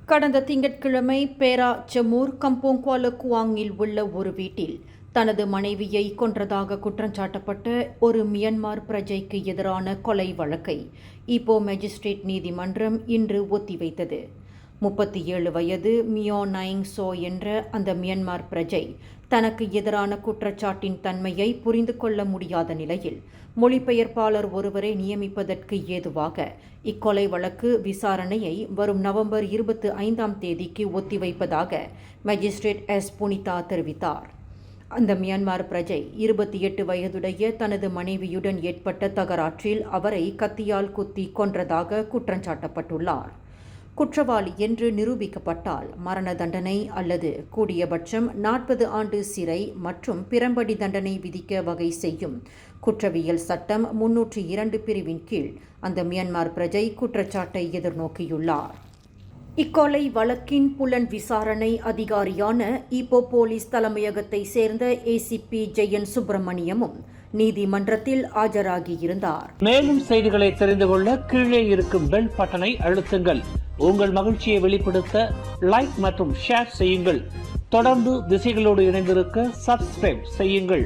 கடந்த திங்கட்கிழமை பேரா ஜமூர் கம்போங்க்வால குவாங்கில் உள்ள ஒரு வீட்டில் தனது மனைவியை கொன்றதாக குற்றஞ்சாட்டப்பட்ட ஒரு மியன்மார் பிரஜைக்கு எதிரான கொலை வழக்கை இப்போ மேஜிஸ்ட்ரேட் நீதிமன்றம் இன்று ஒத்திவைத்தது. 37 வயது மியோ நைங் சோ என்ற அந்த மியன்மார் பிரஜை தனக்கு எதிரான குற்றச்சாட்டின் தன்மையை புரிந்து கொள்ள முடியாத நிலையில் மொழிபெயர்ப்பாளர் ஒருவரை நியமிப்பதற்கு ஏதுவாக இக்கொலை வழக்கு விசாரணையை வரும் நவம்பர் 25ஆம் தேதிக்கு ஒத்திவைப்பதாக மேஜிஸ்ட்ரேட் எஸ் புனிதா தெரிவித்தார். அந்த மியான்மர் பிரஜை 28 வயதுடைய தனது மனைவியுடன் ஏற்பட்ட தகராற்றில் அவரை கத்தியால் குத்தி கொன்றதாக குற்றஞ்சாட்டப்பட்டுள்ளார். குற்றவாளி என்று நிரூபிக்கப்பட்டால் மரண தண்டனை அல்லது கூடியபட்சம் 40 ஆண்டு சிறை மற்றும் பிறம்படி தண்டனை விதிக்க வகை செய்யும் குற்றவியல் சட்டம் 302 பிரிவின் கீழ் அந்த மியான்மர் பிரஜை குற்றச்சாட்டை எதிர்நோக்கியுள்ளார். இக்கொலை வழக்கின் புலன் விசாரணை அதிகாரியான ஈப்போ போலீஸ் தலைமையகத்தை சேர்ந்த ஏசிபி ஜெயன் சுப்பிரமணியமும் நீதிமன்றத்தில் ஆஜராகியிருந்தார். மேலும் செய்திகளை தெரிந்து கொள்ள கீழே இருக்கும் பெல் பட்டனை அழுத்துங்கள். உங்கள் மகிழ்ச்சியை வெளிப்படுத்த லைக் மற்றும் ஷேர் செய்யுங்கள். தொடர்ந்து திசைகளோடு இணைந்திருக்க சப்ஸ்கிரைப் செய்யுங்கள்.